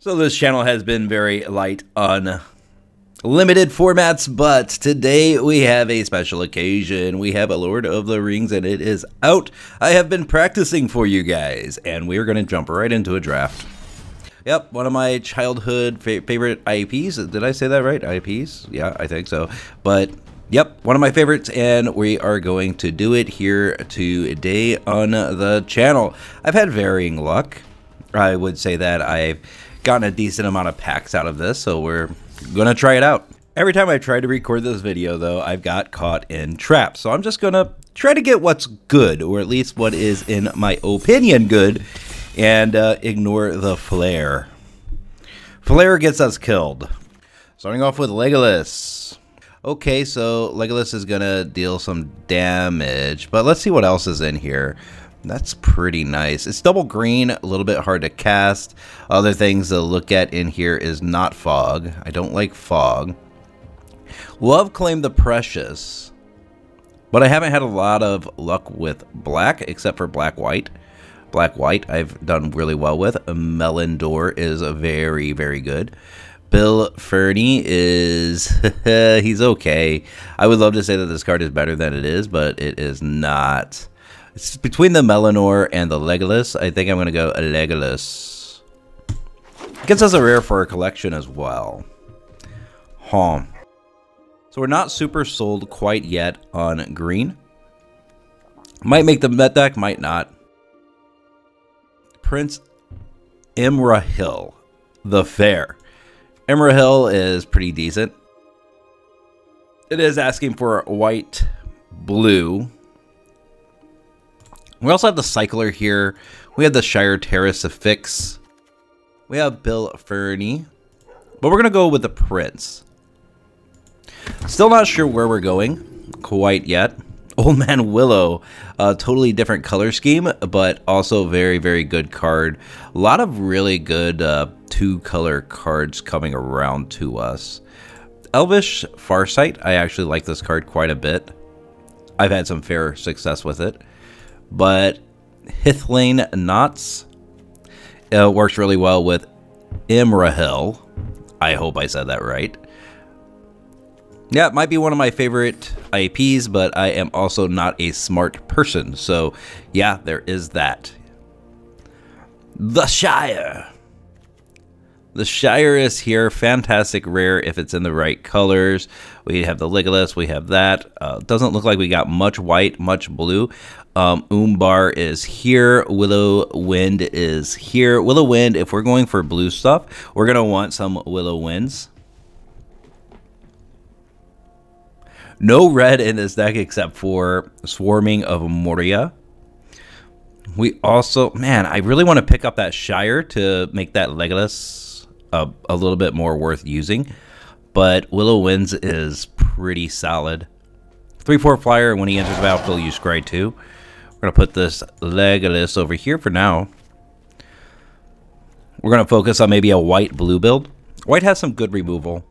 So this channel has been very light on limited formats, but today we have a special occasion. We have a Lord of the Rings and it is out. I have been practicing for you guys and we're going to jump right into a draft. Yep, one of my childhood favorite IPs. Did I say that right? IPs? Yeah, I think so. But yep, one of my favorites, and we are going to do it here today on the channel. I've had varying luck. I would say that I've gotten a decent amount of packs out of this, so we're gonna try it out. Every time I try to record this video, though, I've got caught in traps. So I'm just gonna try to get what's good, or at least what is, in my opinion, good, and ignore the flare. Flare gets us killed. Starting off with Legolas. Okay, so Legolas is gonna deal some damage, but let's see what else is in here. That's pretty nice. It's double green, a little bit hard to cast. Other things to look at in here is not fog. I don't like fog. Love Claim the Precious, but I haven't had a lot of luck with black, except for black-white. Black-white I've done really well with. Melindor is very, very good. Bill Fernie is, he's okay. I would love to say that this card is better than it is, but it is not. It's between the Melindor and the Legolas. I think I'm going to go Legolas. Gets us a rare for our collection as well. So we're not super sold quite yet on green. Might make the met deck, might not. Prince Imrahil the Fair. Imrahil is pretty decent. It is asking for white, blue. We also have the Cycler here. We have the Shire Terrace Affix. We have Bill Fernie. But we're going to go with the Prince. Still not sure where we're going quite yet. Old Man Willow. Totally different color scheme, but also very, very good card. A lot of really good two-color cards coming around to us. Elvish Farsight. I actually like this card quite a bit. I've had some fair success with it. But Hithlane Knots works really well with Imrahil. I hope I said that right. Yeah, it might be one of my favorite IPs, but I am also not a smart person. So, yeah, there is that. The Shire. The Shire is here. Fantastic rare if it's in the right colors. We have the Legolas. We have that. Doesn't look like we got much white, much blue. Umbar is here. Willow Wind is here. Willow Wind, if we're going for blue stuff, we're going to want some Willow Winds. No red in this deck except for Swarming of Moria. We also, man, I really want to pick up that Shire to make that Legolas a little bit more worth using. But Willow Winds is pretty solid. 3/4 flyer, when he enters the battlefield, you scry 2. We're going to put this Legolas over here for now. We're going to focus on maybe a white-blue build. White has some good removal.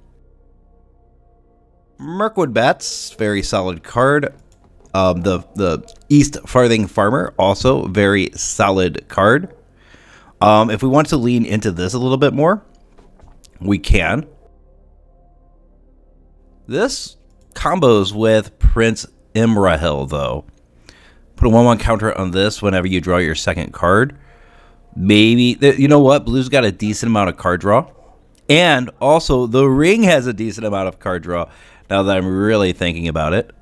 Mirkwood Bats, very solid card. The East Farthing Farmer, also very solid card. If we want to lean into this a little bit more, we can. This combos with Prince Imrahil, though. Put a 1/1 counter on this whenever you draw your second card. Maybe, you know what? Blue's got a decent amount of card draw. And also, the ring has a decent amount of card draw, now that I'm really thinking about it.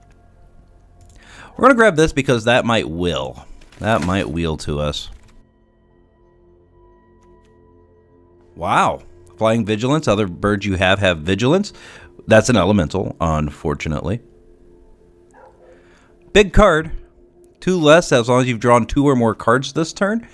We're going to grab this because that might wheel. That might wheel to us. Wow. Flying Vigilance. Other birds you have Vigilance. That's an elemental, unfortunately. Big card. 2 less as long as you've drawn 2 or more cards this turn.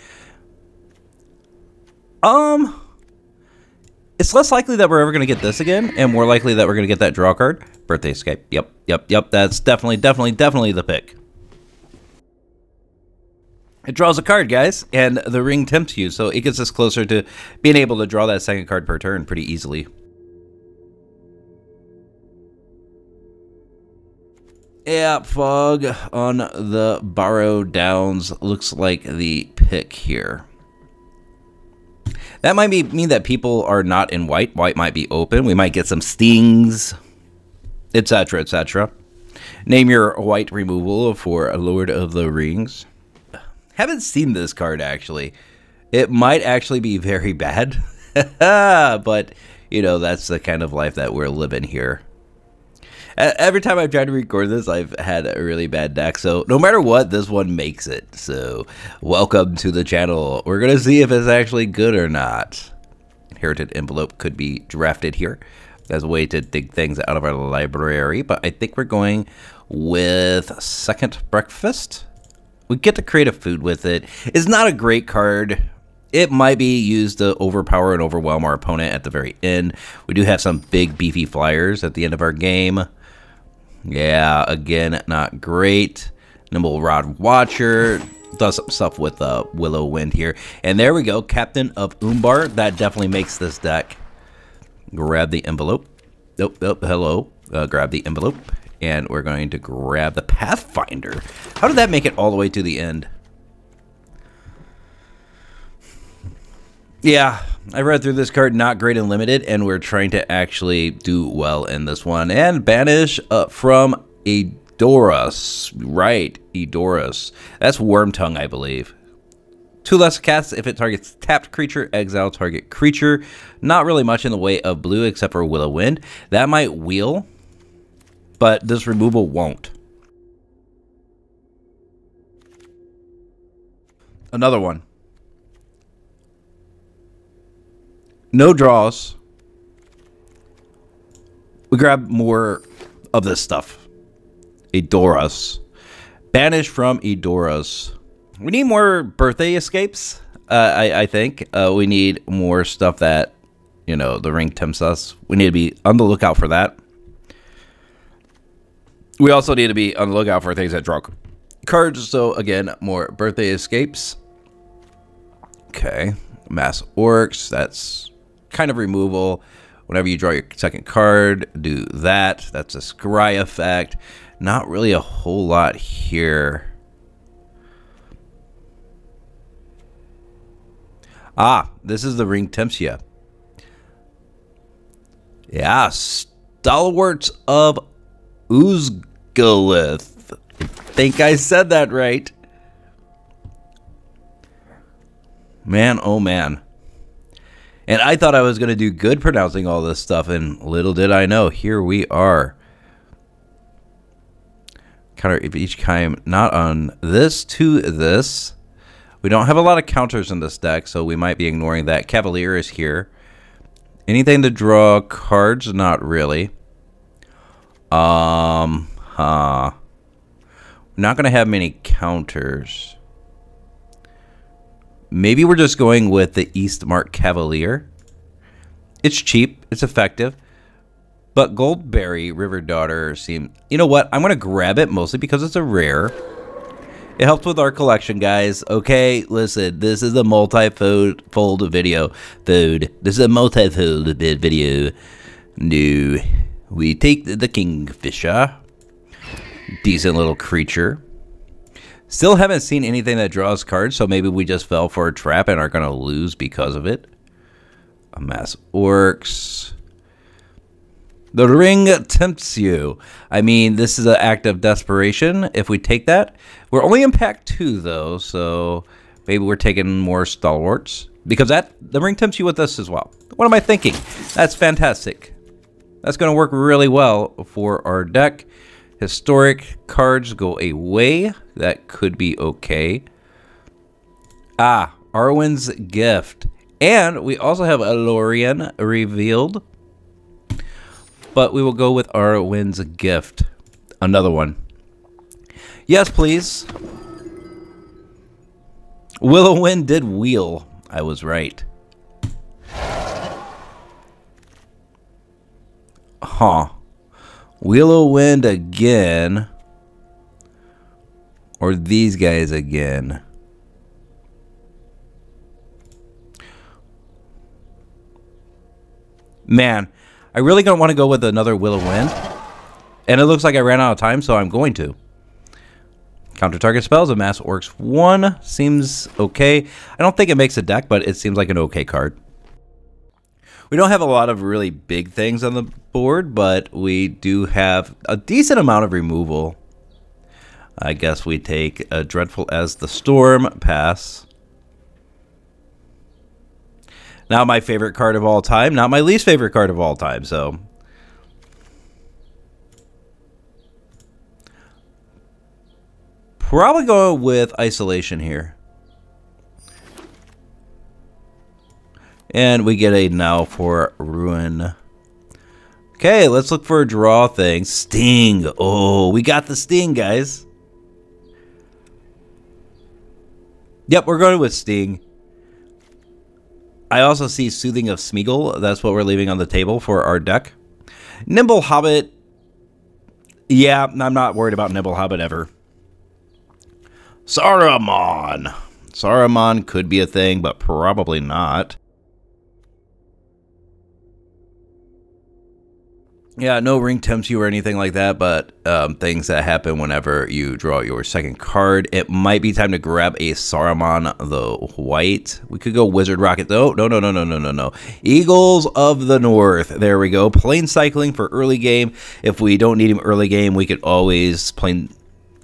It's less likely that we're ever going to get this again, and more likely that we're going to get that draw card. Birthday Escape. Yep. That's definitely the pick. It draws a card, guys, and the ring tempts you, so it gets us closer to being able to draw that second card per turn pretty easily. Yeah, Fog on the Barrow Downs looks like the pick here. That might mean that people are not in white. White might be open. We might get some stings, etc., etc. Name your white removal for Lord of the Rings. Haven't seen this card, actually. It might actually be very bad. But, you know, that's the kind of life that we're living here. Every time I've tried to record this, I've had a really bad deck. So no matter what, this one makes it. So welcome to the channel. We're going to see if it's actually good or not. Inherited Envelope could be drafted here as a way to dig things out of our library. But I think we're going with Second Breakfast. We get to create a food with it. It's not a great card. It might be used to overpower and overwhelm our opponent at the very end. We do have some big beefy flyers at the end of our game. Yeah, again, not great. Nimble Rod Watcher does some stuff with Willow Wind here. And there we go, Captain of Umbar. That definitely makes this deck. Grab the envelope. Hello. Grab the envelope. And we're going to grab the Pathfinder. How did that make it all the way to the end? Yeah, I read through this card, not great and limited, and we're trying to actually do well in this one. And banish from Edoras. Right, Edoras. That's Wormtongue, I believe. 2 less casts if it targets tapped creature, exile target creature. Not really much in the way of blue except for Willow Wind. That might wheel, but this removal won't. Another one. No draws. We grab more of this stuff. Edoras. Banish from Edoras. We need more birthday escapes, I think. We need more stuff that, you know, the ring tempts us. We need to be on the lookout for that. We also need to be on the lookout for things that draw cards. So, again, more birthday escapes. Okay. Mass Orcs. That's kind of removal. Whenever you draw your second card, do that. That's a scry effect. Not really a whole lot here. Ah, this is the ring tempts you. Yeah, Stalwarts of Uzgalith. I think I said that right. Man, oh man. And I thought I was going to do good pronouncing all this stuff, and little did I know, here we are. Counter each time, not on this to this. We don't have a lot of counters in this deck, so we might be ignoring that. Cavalier is here. Anything to draw cards? Not really. We're not going to have many counters. Maybe we're just going with the Eastmark Cavalier. It's cheap. It's effective. But Goldberry River Daughter seems... You know what? I'm going to grab it mostly because it's a rare. It helps with our collection, guys. Okay, listen. This is a multi-fold video. This is a multi-fold video. No. We take the Kingfisher. Decent little creature. Still haven't seen anything that draws cards, so maybe we just fell for a trap and are going to lose because of it. Mass Orcs. The ring tempts you. I mean, this is an act of desperation if we take that. We're only in pack 2, though, so maybe we're taking more Stalwarts. Because the ring tempts you with this as well. What am I thinking? That's fantastic. That's going to work really well for our deck. Historic cards go away. That could be okay. Ah, Arwen's Gift. And we also have Lorien revealed. But we will go with Arwen's Gift. Another one. Yes, please. Willow Wind did wheel. I was right. Huh. Willow Wind again. Or these guys again. Man, I really don't want to go with another Willow Wind. And it looks like I ran out of time, so I'm going to. Counter target spells of Mass Orcs 1 seems okay. I don't think it makes a deck, but it seems like an okay card. We don't have a lot of really big things on the board, but we do have a decent amount of removal. I guess we take a Dreadful as the Storm, pass. Not my favorite card of all time, not my least favorite card of all time, so... Probably go with Isolation here. And we get a now for Ruin. Okay, let's look for a draw thing. Sting. Oh, we got the Sting, guys. Yep, we're going with Sting. I also see Soothing of Smeagol. That's what we're leaving on the table for our deck. Nimble Hobbit. Yeah, I'm not worried about Nimble Hobbit ever. Saruman. Saruman could be a thing, but probably not. Yeah, no ring tempts you or anything like that, but things that happen whenever you draw your second card. It might be time to grab a Saruman the White. We could go Wizard Rocket, though. No. Eagles of the North. There we go. Plane cycling for early game. If we don't need him early game, we could always plane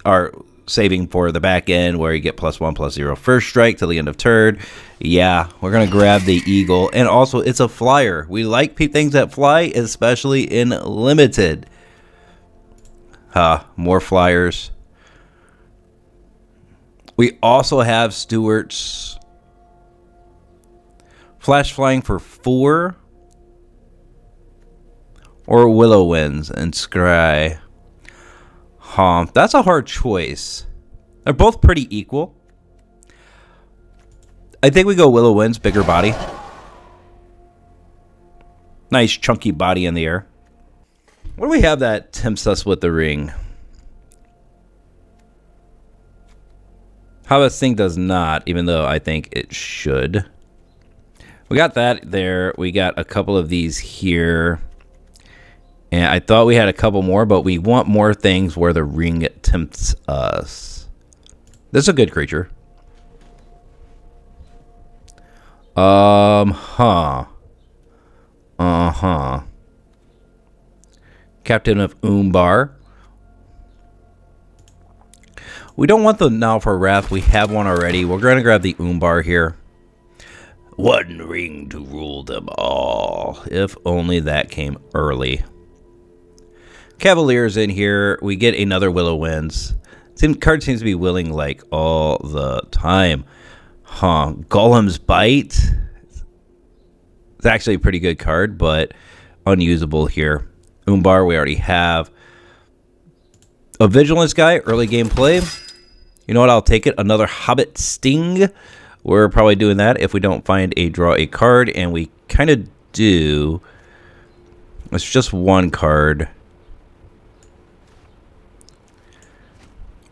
our saving for the back end where you get +1/+0 first strike till the end of turn. Yeah, we're going to grab the Eagle. And also, it's a flyer. We like things that fly, especially in limited. More flyers. We also have Stewart's Flash Flying for 4. Or Willow Winds and Scry. That's a hard choice. They're both pretty equal. I think we go Willow Winds, bigger body. Nice chunky body in the air. What do we have that tempts us with the ring? How this thing does not, even though I think it should. We got that there. We got a couple of these here. And I thought we had a couple more, but we want more things where the ring tempts us. This is a good creature. Captain of Umbar. We don't want the Now for Wrath. We have one already. We're going to grab the Umbar here. One ring to rule them all. If only that came early. Cavaliers in here. We get another Willow Winds. Card seems to be willing like all the time. Golem's Bite. It's actually a pretty good card, but unusable here. Umbar we already have. A Vigilance guy, early game play. You know what? I'll take it. Another Hobbit Sting. We're probably doing that if we don't find a draw a card, and we kind of do. It's just one card.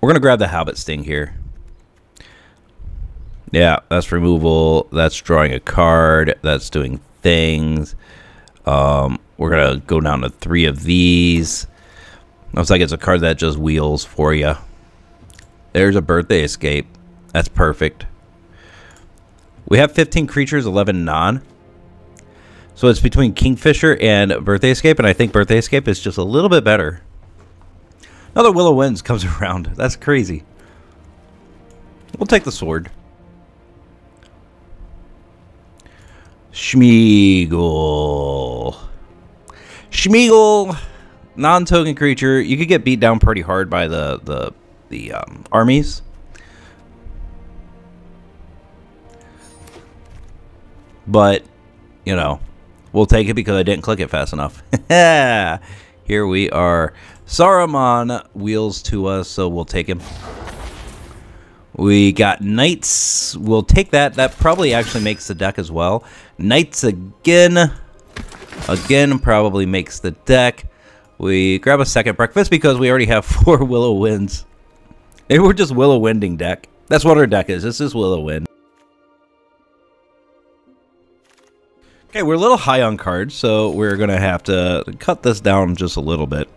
We're going to grab the Hobbit Sting here. Yeah, that's removal. That's drawing a card. That's doing things. We're going to go down to 3 of these. Looks like it's a card that just wheels for you. There's a Birthday Escape. That's perfect. We have 15 creatures, 11 non. So it's between Kingfisher and Birthday Escape, and I think Birthday Escape is just a little bit better. Another Willow Winds comes around. That's crazy. We'll take the sword. Smeagol. Smeagol, non-token creature. You could get beat down pretty hard by the armies. But, you know, we'll take it because I didn't click it fast enough. Here we are. Saruman wheels to us, so we'll take him. We got Knights. We'll take that. That probably actually makes the deck as well. Knights again. Again, probably makes the deck. We grab a second breakfast because we already have 4 Willow Winds. Maybe we're just Willow Winding deck. That's what our deck is. This is Willow Wind. Okay, we're a little high on cards, so we're going to have to cut this down just a little bit.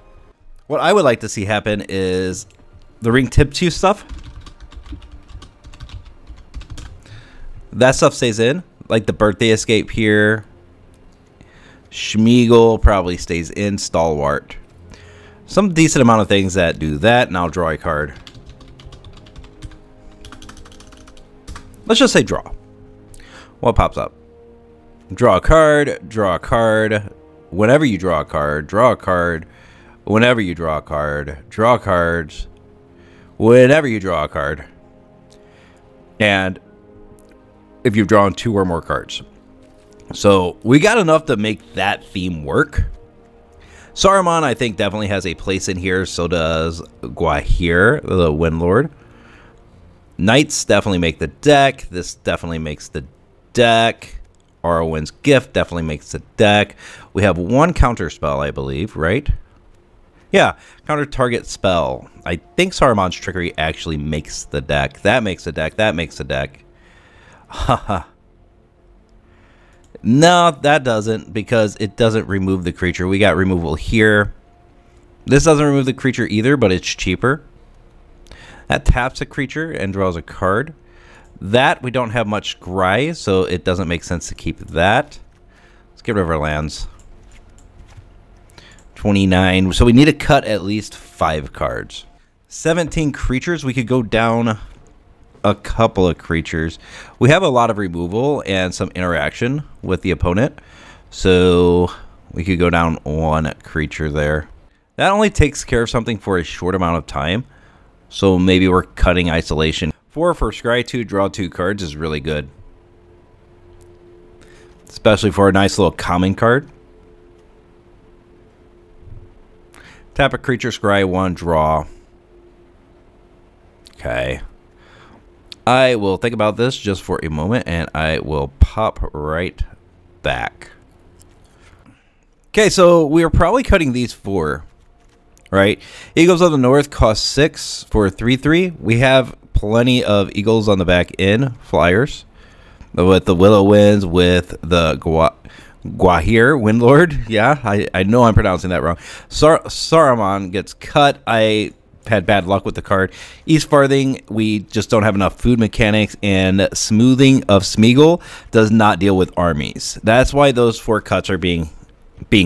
What I would like to see happen is the ring tip 2 stuff. That stuff stays in, like the birthday escape here. Schmeagle probably stays in. Stalwart. Some decent amount of things that do that, and I'll draw a card. Let's just say draw. What pops up? Draw a card, draw a card. Whenever you draw a card, draw a card. Whenever you draw a card, draw cards. Whenever you draw a card. And if you've drawn 2 or more cards. So we got enough to make that theme work. Saruman, I think, definitely has a place in here. So does Gwahir, the Windlord. Knights definitely make the deck. This definitely makes the deck. Arwen's Gift definitely makes the deck. We have 1 counter spell, I believe, right? Yeah, counter target spell. I think Saruman's Trickery actually makes the deck. That makes the deck. That makes the deck. Haha. No, that doesn't, because it doesn't remove the creature. We got removal here. This doesn't remove the creature either, but it's cheaper. That taps a creature and draws a card. That, we don't have much scry, so it doesn't make sense to keep that. Let's get rid of our lands. 29. So we need to cut at least 5 cards. 17 creatures. We could go down a couple of creatures. We have a lot of removal and some interaction with the opponent, so we could go down 1 creature there. That only takes care of something for a short amount of time, so maybe we're cutting isolation. 4 for scry 2, draw 2 cards is really good, especially for a nice little common card. Tap a creature, scry 1, draw. Okay. I will think about this just for a moment, and I will pop right back. Okay, so we are probably cutting these 4, right? Eagles of the North cost 6 for 3/3. We have plenty of Eagles on the back end, flyers, with the Willow Winds, with the Gwahir Windlord. Yeah, I know I'm pronouncing that wrong. Saruman gets cut. I had bad luck with the card. East Farthing, we just don't have enough food mechanics, and Smoothing of Schmeagle does not deal with armies. That's why those 4 cuts are being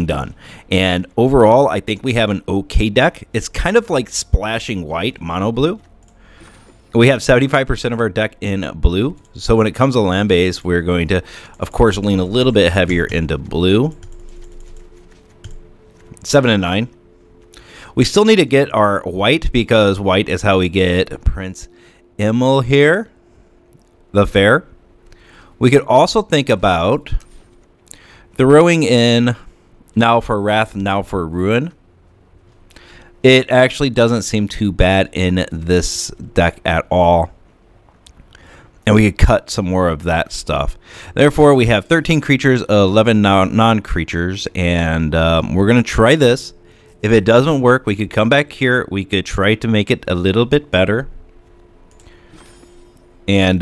done. And overall, I think we have an okay deck. It's kind of like splashing white, mono blue. We have 75% of our deck in blue. So when it comes to land base, we're going to, of course, lean a little bit heavier into blue. 7 and 9. We still need to get our white, because white is how we get Prince Emil here, the Fair. We could also think about throwing in Now for Wrath, Now for Ruin. It actually doesn't seem too bad in this deck at all. And we could cut some more of that stuff. Therefore, we have 13 creatures, 11 non-creatures, and we're going to try this. If it doesn't work, we could come back here. We could try to make it a little bit better. And,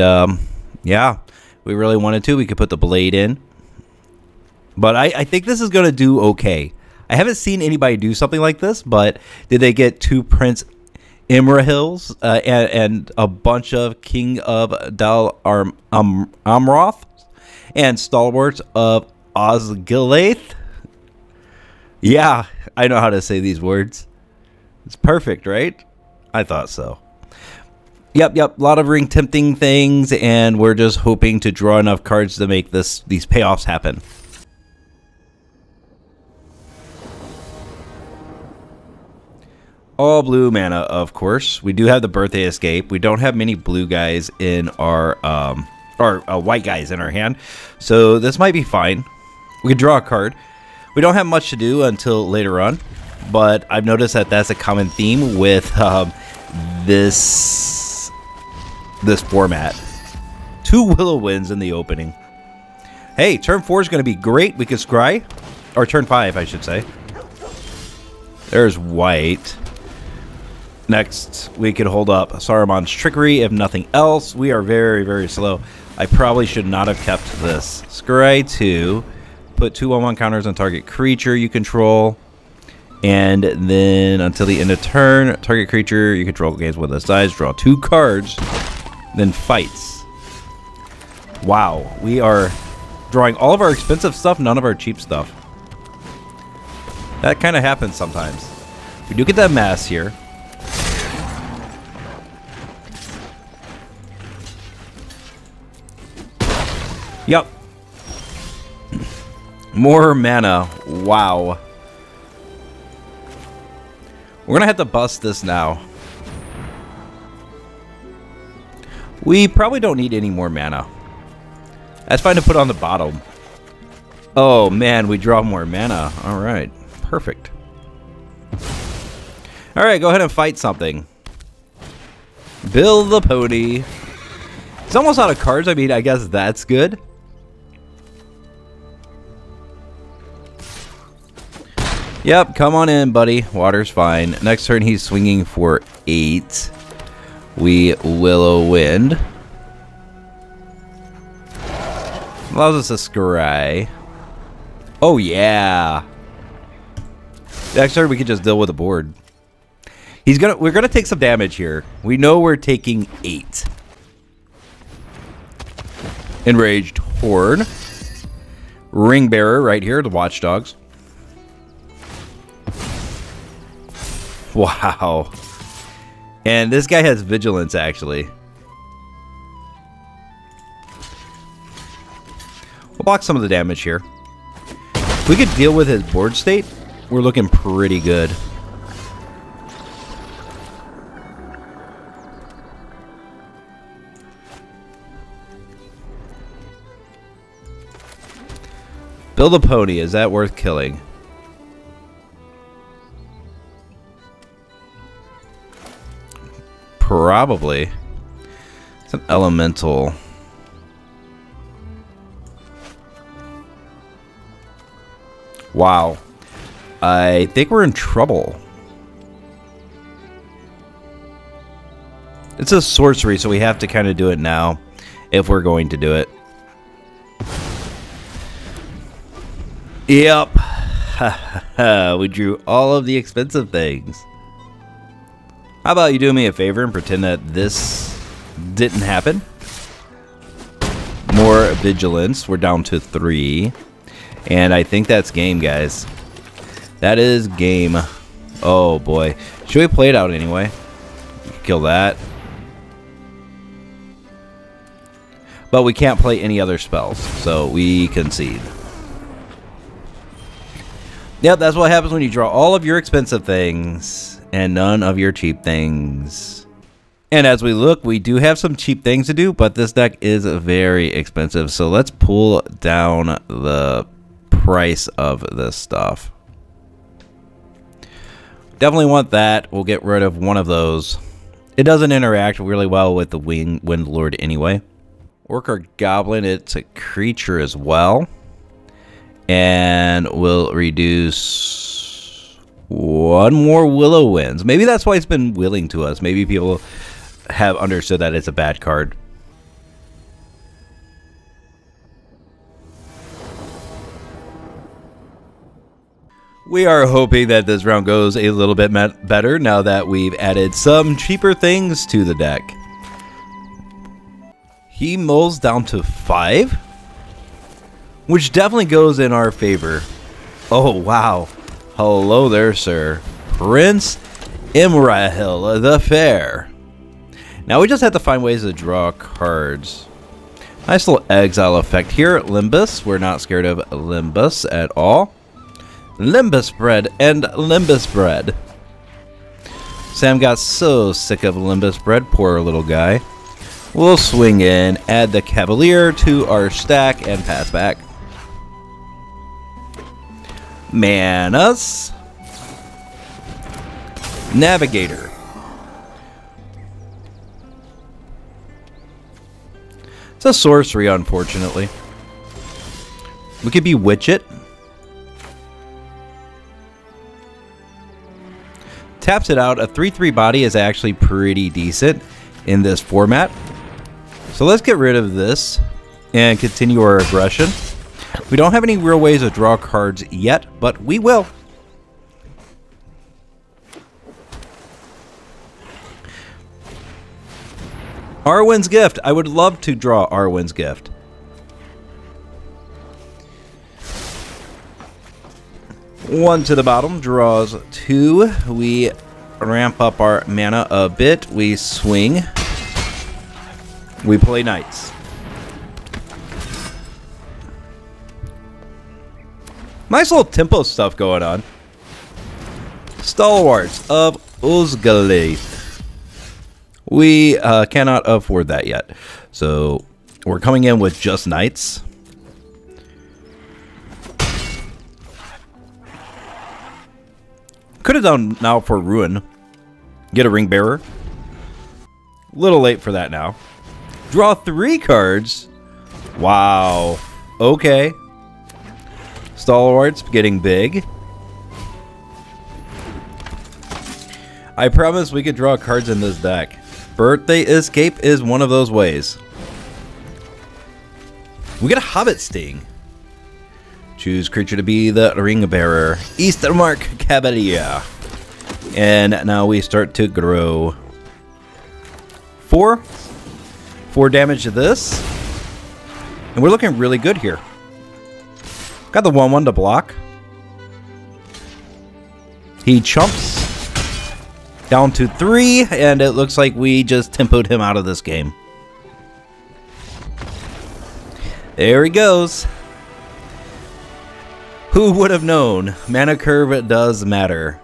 yeah, we really wanted to. We could put the blade in. But I think this is going to do okay. I haven't seen anybody do something like this, but did they get 2 Prince Imrahils and a bunch of King of Dal Amroth and Stalwarts of Osgiliath? Yeah, I know how to say these words. It's perfect, right? I thought so. Yep. A lot of ring tempting things, and we're just hoping to draw enough cards to make these payoffs happen. All blue mana, of course. We do have the Birthday Escape. We don't have many blue guys in our white guys in our hand, so this might be fine. We can draw a card. We don't have much to do until later on, but I've noticed that that's a common theme with this format. 2 Willow Winds in the opening. Hey, turn 4 is going to be great. We could scry, or turn 5, I should say. There's white. Next, we could hold up Saruman's Trickery. If nothing else, we are very, very slow. I probably should not have kept this. Scry 2. Put 2/1/1 counters on target creature you control. And then until the end of turn, target creature you control gains one of this dice, draw 2 cards, then fights. Wow, we are drawing all of our expensive stuff, none of our cheap stuff. That kind of happens sometimes. We do get that mass here. Yup. More mana. Wow. We're gonna have to bust this now. We probably don't need any more mana. That's fine to put on the bottom. Oh man, we draw more mana. Alright. Perfect. Alright, go ahead and fight something. Build the pony. It's almost out of cards. I mean, I guess that's good. Yep, come on in, buddy. Water's fine. Next turn, he's swinging for 8. We Willow Wind. Allows us to scry. Oh, yeah. Next turn, we can just deal with the board. We're gonna take some damage here. We know we're taking 8. Enraged Horde. Ring Bearer right here, the Watchdogs. Wow. And this guy has vigilance, actually. We'll block some of the damage here. If we could deal with his board state, we're looking pretty good. Build a pony. Is that worth killing? Probably. It's an elemental. Wow. I think we're in trouble. It's a sorcery, so we have to kind of do it now if we're going to do it. Yep. We drew all of the expensive things. How about you do me a favor and pretend that this didn't happen? More vigilance. We're down to 3. And I think that's game, guys. That is game. Oh, boy. Should we play it out anyway? Kill that. But we can't play any other spells, so we concede. Yep, that's what happens when you draw all of your expensive things and none of your cheap things. And as we look, we do have some cheap things to do, but this deck is very expensive. So let's pull down the price of this stuff. Definitely want that. We'll get rid of one of those. It doesn't interact really well with the Wind Lord anyway. Orc or Goblin, it's a creature as well. And we'll reduce 1 more Willow Winds. Maybe that's why it's been willing to us. Maybe people have understood that it's a bad card. We are hoping that this round goes a little bit better now that we've added some cheaper things to the deck. He mulls down to 5, which definitely goes in our favor. Oh, wow. Hello there, sir. Prince Imrahil the Fair. Now we just have to find ways to draw cards. Nice little exile effect here. Limbus. We're not scared of Limbus at all. Limbus bread and Limbus bread. Sam got so sick of Limbus bread. Poor little guy. We'll swing in, add the Cavalier to our stack, and pass back. Manas. Navigator. It's a sorcery, unfortunately. We could bewitch it. Taps it out. A 3/3 body is actually pretty decent in this format. So let's get rid of this and continue our aggression. We don't have any real ways to draw cards yet, but we will. Arwen's Gift. I would love to draw Arwen's Gift. One to the bottom, draws 2. We ramp up our mana a bit. We swing. We play Knights. Nice little tempo stuff going on. Stalwarts of Uzgalath. We cannot afford that yet. So we're coming in with just Knights. Could have done now for Ruin. Get a Ring Bearer. Little late for that now. Draw 3 cards. Wow. Okay. Stalwarts getting big. I promise we could draw cards in this deck. Birthday Escape is one of those ways. We get a Hobbit Sting. Choose creature to be the Ring Bearer. Eastermark Cavalier. And now we start to grow. 4 damage to this. And we're looking really good here. Got the 1/1 to block. He chumps. Down to 3. And it looks like we just tempoed him out of this game. There he goes. Who would have known? Mana curve does matter.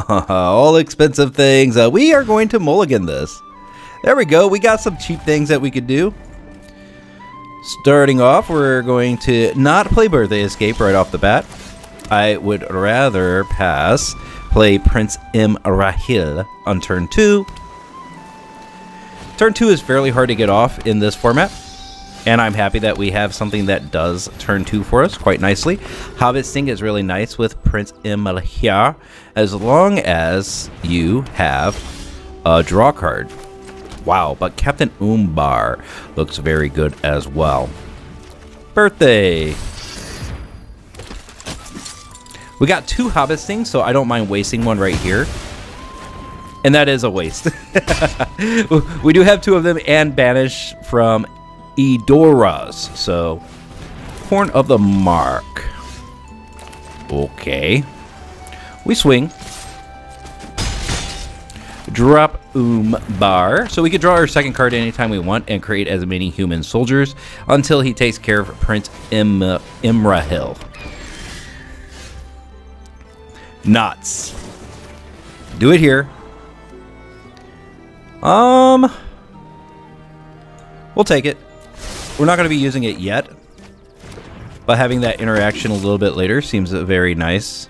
All expensive things. We are going to mulligan this. There we go. We got some cheap things that we could do. Starting off, we're going to not play Birthday Escape right off the bat. I would rather pass. Play Prince Imrahil on turn 2. Turn 2 is fairly hard to get off in this format, and I'm happy that we have something that does turn 2 for us quite nicely. Hobbit Sting is really nice with Prince Imrahil, as long as you have a draw card. Wow, but Captain Umbar looks very good as well. Birthday. We got 2 Hobbit Stings, so I don't mind wasting one right here. And that is a waste. We do have 2 of them and banish from Edoras. So, Horn of the Mark. Okay. We swing. Drop Umbar. So we could draw our second card anytime we want and create as many human soldiers until he takes care of Prince Imrahil. Knots. Do it here. We'll take it. We're not going to be using it yet, but having that interaction a little bit later seems very nice.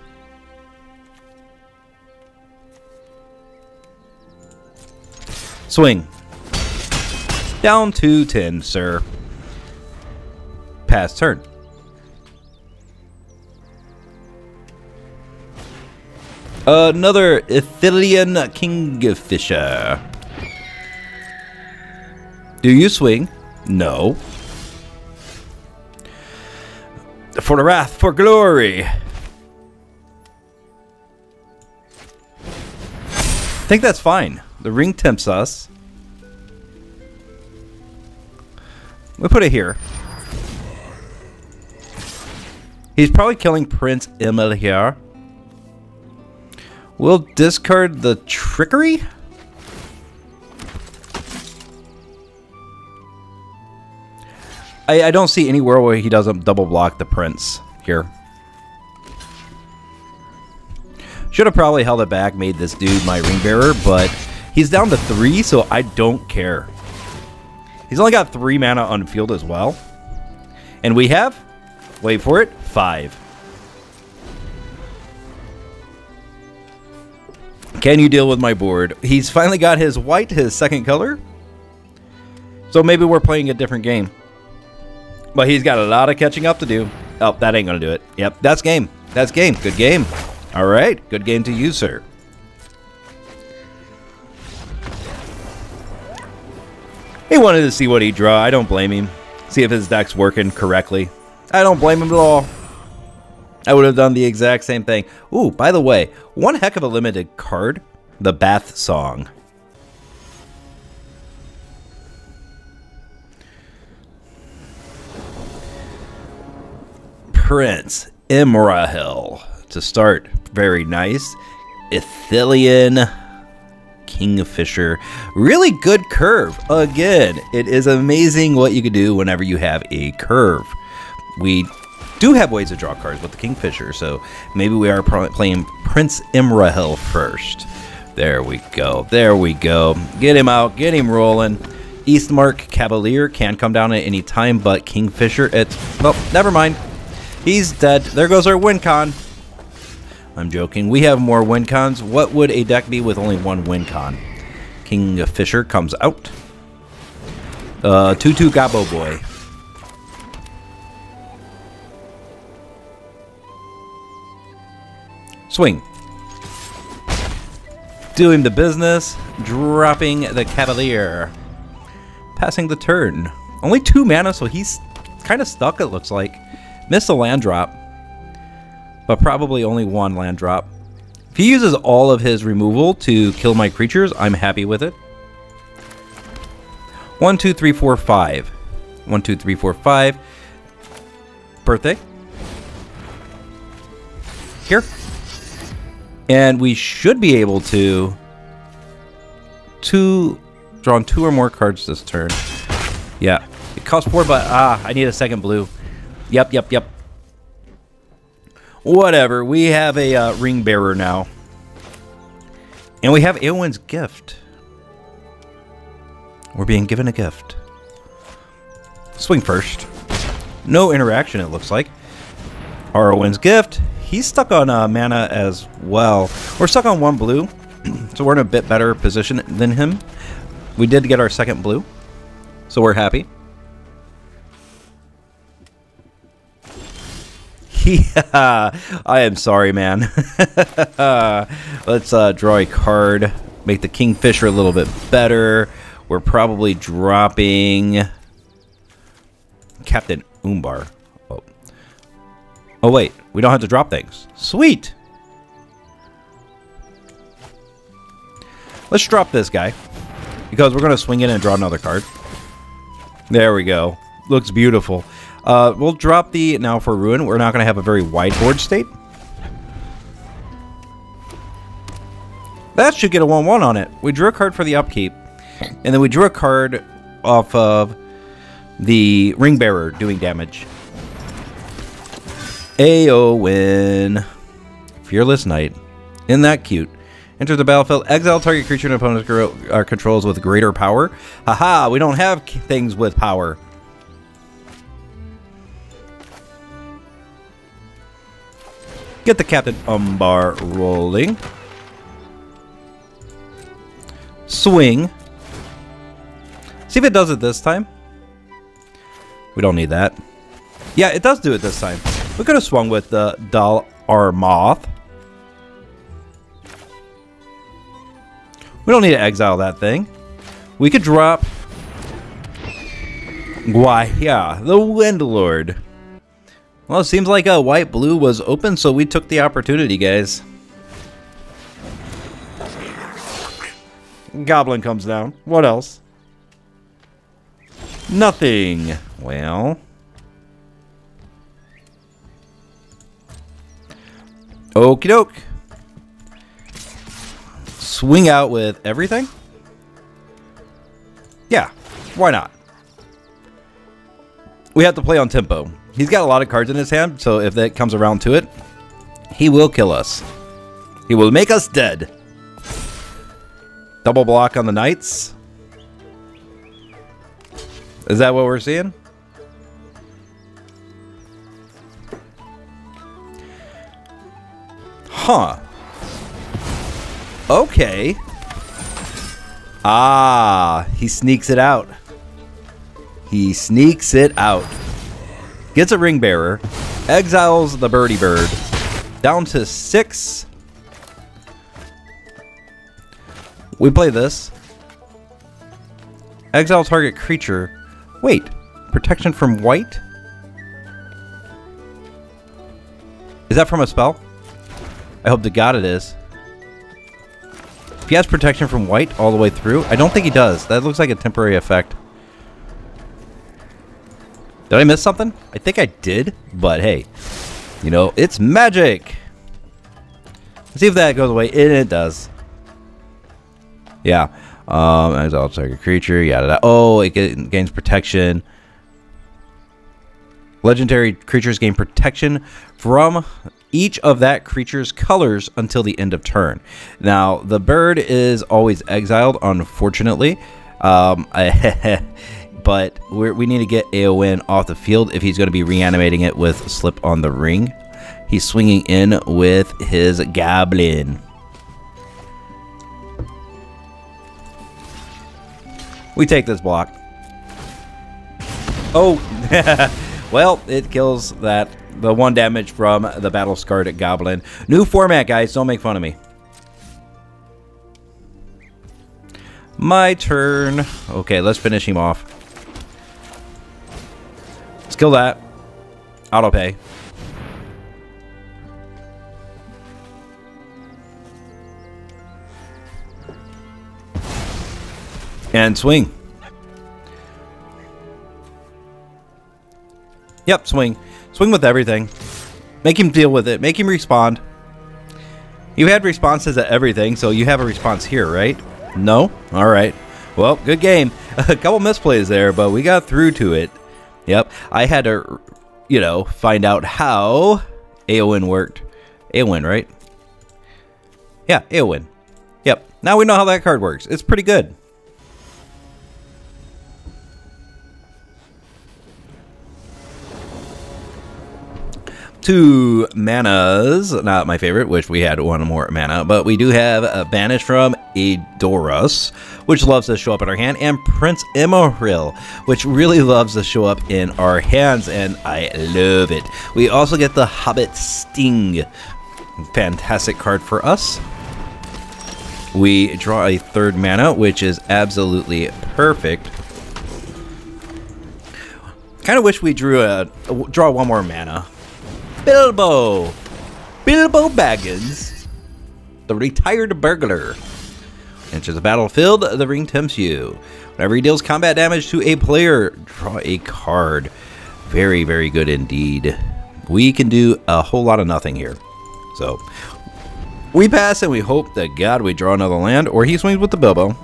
Swing. Down to 10, sir. Pass turn. Another Ithilien Kingfisher. Do you swing? No. For the wrath, for glory. I think that's fine. The ring tempts us. We put it here. He's probably killing Prince Emil here. We'll discard the trickery. I don't see anywhere where he doesn't double block the prince here. Should have probably held it back, made this dude my ring bearer, but he's down to 3, so I don't care. He's only got 3 mana on field as well. And we have, wait for it, 5. Can you deal with my board? He's finally got his white, his second color. So maybe we're playing a different game. But he's got a lot of catching up to do. Oh, that ain't going to do it. Yep, that's game. That's game. Good game. All right. Good game to you, sir. He wanted to see what he'd draw. I don't blame him. See if his deck's working correctly. I don't blame him at all. I would have done the exact same thing. Ooh, by the way, one heck of a limited card. The Bath Song. Prince Imrahil to start. Very nice. Ithilien Kingfisher. Really good curve. Again, it is amazing what you can do whenever you have a curve. We do have ways to draw cards with the Kingfisher, so maybe we are playing Prince Imrahil first. There we go. There we go. Get him out. Get him rolling. Eastmark Cavalier can come down at any time, but Kingfisher, it's... well, never mind. He's dead. There goes our win con. I'm joking. We have more win cons. What would a deck be with only one win con? Kingfisher comes out. 2-2 Gabo Boy. Swing. Doing the business. Dropping the Cavalier. Passing the turn. Only 2 mana, so he's kind of stuck, it looks like. Missed a land drop. But probably only 1 land drop. If he uses all of his removal to kill my creatures, I'm happy with it. 1, 2, 3, 4, 5. 1, 2, 3, 4, 5. Birthday. Here. And we should be able to draw 2 or more cards this turn. Yeah. It costs 4, but I need a second blue. Yep. Whatever. We have a ring bearer now. And we have Eowyn's Gift. We're being given a gift. Swing first. No interaction, it looks like. Eowyn's Gift. He's stuck on mana as well. We're stuck on 1 blue, so we're in a bit better position than him. We did get our second blue, so we're happy. Yeah, I am sorry, man. Let's draw a card. Make the Kingfisher a little bit better. We're probably dropping Captain Umbar. Oh, wait. We don't have to drop things. Sweet. Let's drop this guy, because we're going to swing in and draw another card. There we go. Looks beautiful. We'll drop the now for Ruin. We're not going to have a very wide board state. That should get a 1-1 on it. We drew a card for the upkeep, and then we drew a card off of the Ring Bearer doing damage. Eowyn. Fearless Knight. Isn't that cute? Enter the battlefield. Exile target creature and opponent controls with greater power. Haha, we don't have things with power. Get the Captain Umbar rolling. Swing. See if it does it this time. We don't need that. Yeah, it does do it this time. We could have swung with the Dal Armoth. We don't need to exile that thing. We could drop... Why, yeah, the Windlord. Well, it seems like a white-blue was open, so we took the opportunity, guys. Goblin comes down. What else? Nothing. Well... Okie doke. Swing out with everything? Yeah, why not? We have to play on tempo. He's got a lot of cards in his hand, so if that comes around to it, he will kill us. He will make us dead. Double block on the Knights. Is that what we're seeing? Huh. Okay. Ah, he sneaks it out. He sneaks it out. Gets a Ring Bearer. Exiles the Birdie Bird. Down to 6. We play this. Exile target creature. Wait. Protection from white? Is that from a spell? I hope to God it is. If he has protection from white all the way through, I don't think he does. That looks like a temporary effect. Did I miss something? I think I did, but hey, you know, it's magic. Let's see if that goes away, and it does. Yeah. Exile target creature, yada. Oh, it gains protection. Legendary creatures gain protection from each of that creature's colors until the end of turn. Now, the bird is always exiled, unfortunately. But we need to get Aowen off the field if he's going to be reanimating it with Slip on the Ring. He's swinging in with his Goblin. We take this block. Oh, well, it kills the 1 damage from the Battle Scarred Goblin. New format, guys. Don't make fun of me. My turn. Okay, let's finish him off. Let's kill that. Auto pay. And swing. Yep, swing. Swing with everything. Make him deal with it. Make him respond. You had responses to everything, so you have a response here, right? No? Alright. Well, good game. A couple misplays there, but we got through to it. Yep. I had to, you know, find out how Aowen worked. Aowen, right? Yeah, Aowen. Yep. Now we know how that card works. It's pretty good. 2 manas, not my favorite, which we had 1 more mana, but we do have a Banish from Adoros, which loves to show up in our hand, and Prince Emeril, which really loves to show up in our hands, and I love it. We also get the Hobbit Sting. Fantastic card for us. We draw a 3rd mana, which is absolutely perfect. Kind of wish we draw 1 more mana. Bilbo Baggins, the retired burglar. Enters the battlefield, the ring tempts you. Whenever he deals combat damage to a player, draw a card. Very, very good indeed. We can do a whole lot of nothing here. So, we pass and we hope that God we draw another land, or he swings with the Bilbo.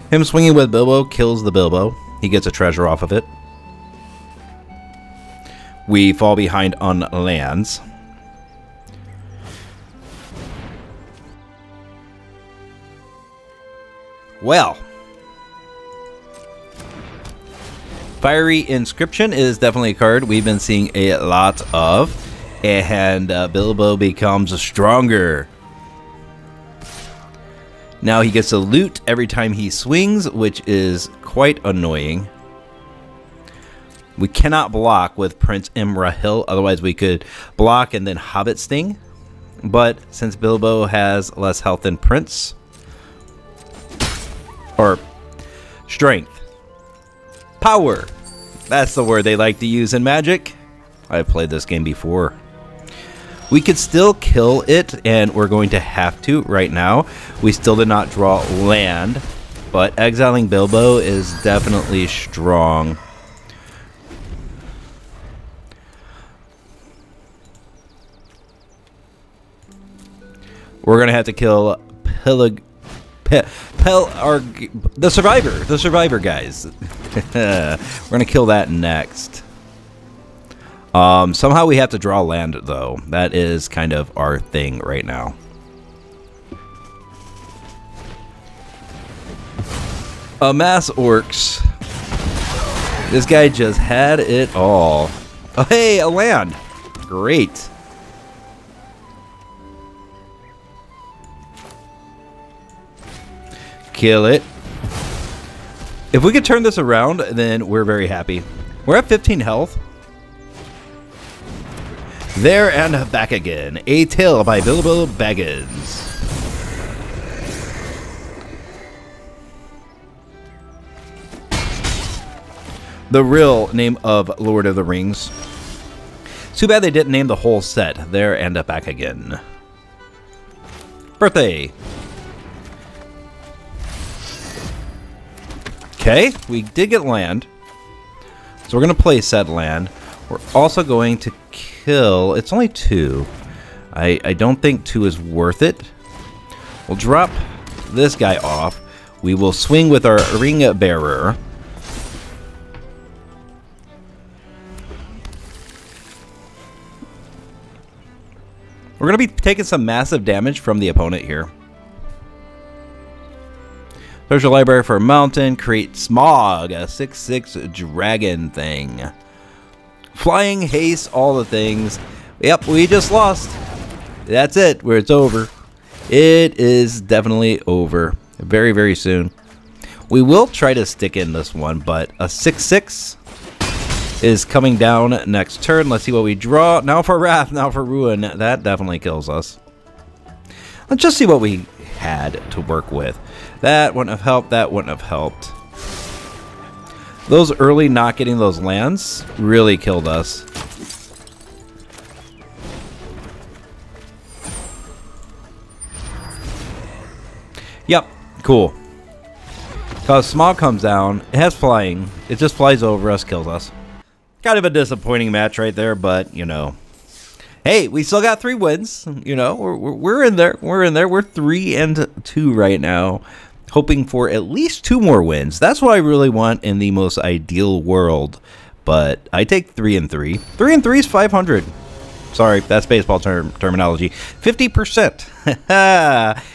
Him swinging with Bilbo kills the Bilbo. He gets a treasure off of it. We fall behind on lands. Well, Fiery Inscription is definitely a card we've been seeing a lot of, and Bilbo becomes stronger. Now he gets to loot every time he swings, which is quite annoying. We cannot block with Prince Imrahil, otherwise we could block and then Hobbit Sting. But since Bilbo has less health than Prince, or strength, power, that's the word they like to use in Magic. I've played this game before. We could still kill it, and we're going to have to right now. We still did not draw land, but exiling Bilbo is definitely strong. We're going to have to kill the survivor guys. We're going to kill that next. Somehow we have to draw land, though. That is kind of our thing right now. Amass Orcs. This guy just had it all. Oh, hey, a land. Great. Kill it. If we could turn this around, then we're very happy. We're at 15 health. There and back again. A Tale by Bilbo Baggins. The real name of Lord of the Rings. Too bad they didn't name the whole set. There and back again. Birthday. Okay, we did get land. So we're going to play said land. We're also going to kill... It's only 2. I don't think 2 is worth it. We'll drop this guy off. We will swing with our ring bearer. We're going to be taking some massive damage from the opponent here. There's your library for a mountain. Create Smog, a 6/6 dragon thing. Flying, haste, all the things. Yep, we just lost. That's it, where it's over. It is definitely over. Very, very soon. We will try to stick in this one, but a 6/6 is coming down next turn. Let's see what we draw. Now for Wrath, now for Ruin. That definitely kills us. Let's just see what we had to work with. That wouldn't have helped. That wouldn't have helped. Those early not getting those lands really killed us. Yep, cool. Because Smog comes down, it has flying, it just flies over us, kills us. Kind of a disappointing match right there, but, you know. Hey, we still got 3 wins, you know, we're in there, we're 3-2 right now. Hoping for at least 2 more wins. That's what I really want in the most ideal world. But I take 3-3. 3-3 is 500. Sorry, that's baseball terminology. 50%.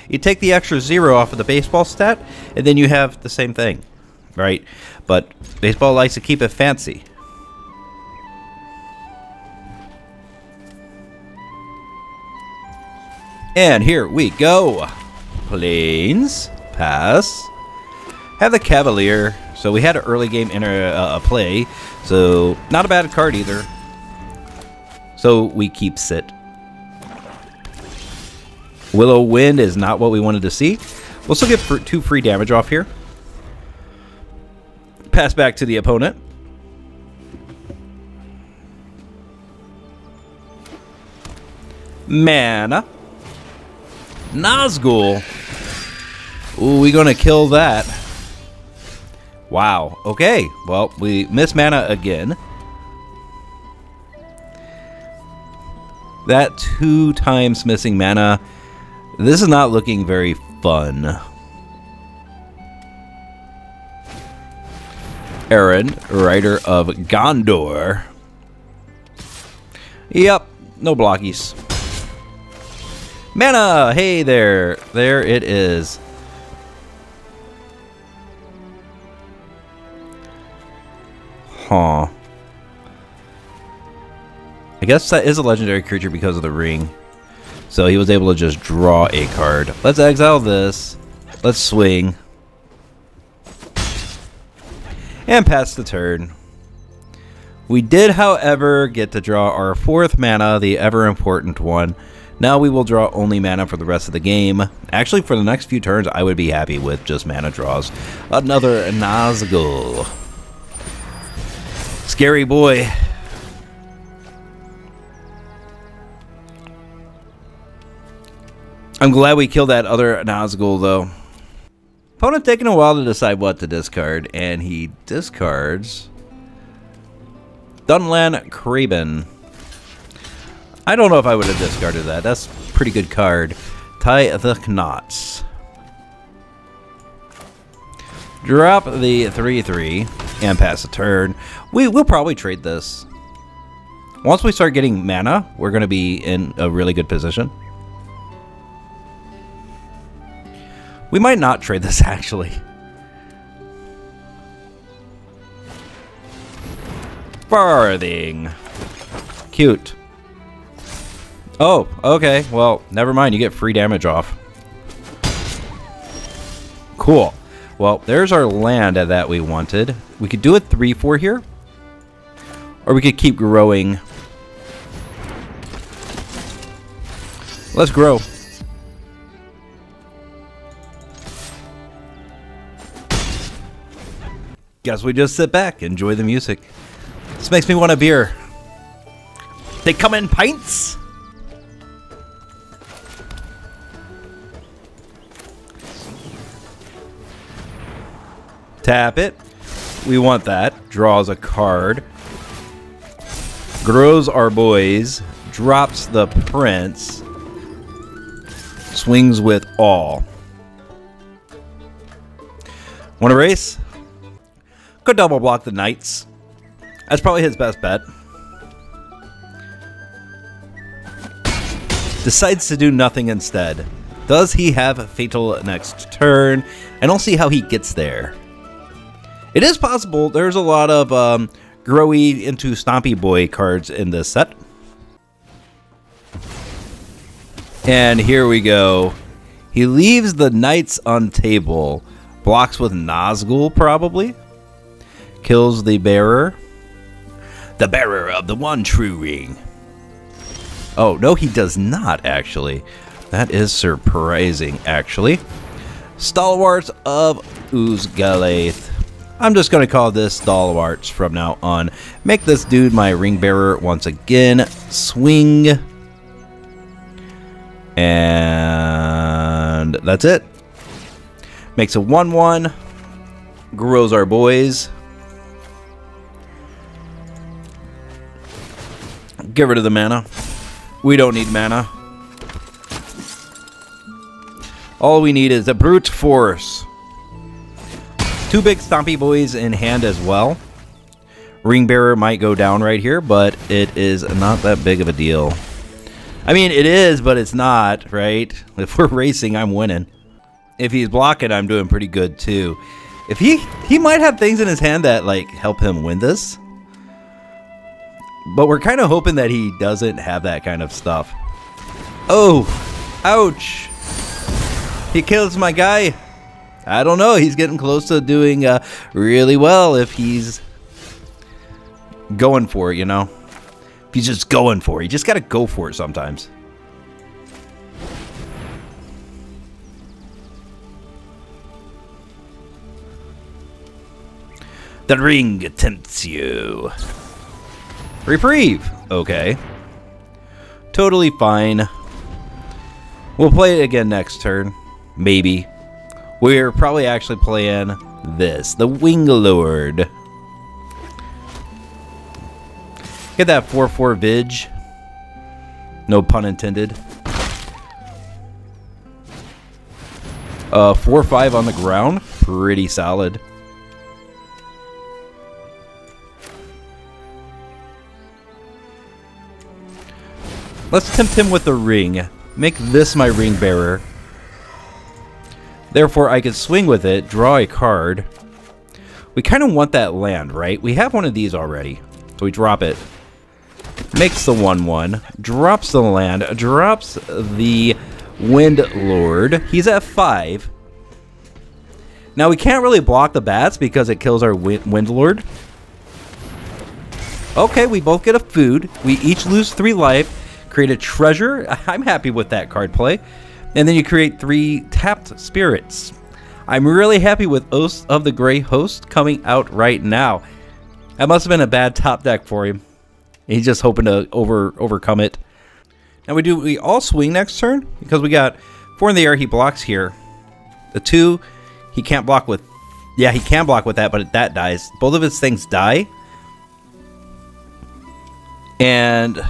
You take the extra 0 off of the baseball stat, and then you have the same thing, right? But baseball likes to keep it fancy. And here we go. Plains. Pass. Have the Cavalier. So we had an early game play. So not a bad card either. So we keep sit. Willow Wind is not what we wanted to see. We'll still get 2 free damage off here. Pass back to the opponent. Mana. Nazgul. Ooh, we gonna kill that. Wow. Okay. Well, we miss mana again. That 2 times missing mana. This is not looking very fun. Aaron, Rider of Gondor. Yep. No blockies. Mana! Hey there. There it is. Huh. I guess that is a legendary creature because of the ring. So he was able to just draw a card. Let's exile this. Let's swing. And pass the turn. We did, however, get to draw our 4th mana, the ever important one. Now we will draw only mana for the rest of the game. Actually, for the next few turns, I would be happy with just mana draws. Another Nazgul. Scary boy. I'm glad we killed that other Nazgul, though. Opponent taking a while to decide what to discard, and he discards Dunlan Craben. I don't know if I would have discarded that. That's a pretty good card. Tie the Knots. Drop the 3/3 and pass the turn. We'll probably trade this. Once we start getting mana, we're going to be in a really good position. We might not trade this, actually. Farthing. Cute. Oh, okay. Well, never mind. You get free damage off. Cool. Well, there's our land that we wanted. We could do a 3/4 here. Or we could keep growing. Let's grow. Guess we just sit back, enjoy the music. This makes me want a beer. They come in pints. Tap it. We want that. Draws a card. Grows our boys. Drops the prince. Swings with all. Want to race? Could double block the knights. That's probably his best bet. Decides to do nothing instead. Does he have fatal next turn? I don't see how he gets there. It is possible. There's a lot of growy into stompy boy cards in this set. And here we go. He leaves the knights on table. Blocks with Nazgul probably. Kills the bearer. The bearer of the one true ring. Oh, no, he does not, actually. That is surprising, actually. Stalwarts of Uzgalath. I'm just going to call this Stalwarts from now on. Make this dude my ring bearer once again. Swing. And that's it. Makes a 1-1. Grows our boys. Get rid of the mana. We don't need mana. All we need is a brute force. 2 big stompy boys in hand as well. Ring bearer might go down right here, but it is not that big of a deal. I mean, it is, but it's not, right? If we're racing, I'm winning. If he's blocking, I'm doing pretty good too. If he might have things in his hand that like help him win this. But we're kind of hoping that he doesn't have that kind of stuff. Oh, ouch. He kills my guy. I don't know. He's getting close to doing really well if he's going for it, you know. If he's just going for it. You just got to go for it sometimes. The ring tempts you. Reprieve. Okay. Totally fine. We'll play it again next turn. Maybe. We're probably actually playing this. The Wing Lord. Get that 4/4 Vidge. No pun intended. 4/5 on the ground. Pretty solid. Let's tempt him with the ring. Make this my ring bearer. Therefore, I could swing with it, draw a card. We kind of want that land, right? We have one of these already. So we drop it. Makes the 1/1. Drops the land. Drops the Wind Lord. He's at 5. Now, we can't really block the bats because it kills our Wind Lord. Okay, we both get a food. We each lose 3 life. Create a treasure. I'm happy with that card play. And then you create 3 tapped spirits. I'm really happy with Oath of the Grey Host coming out right now. That must have been a bad top deck for him. He's just hoping to overcome it. Now we all swing next turn because we got 4 in the air. He blocks here. The 2 he can't block with. Yeah, he can block with that, but that dies. Both of his things die. And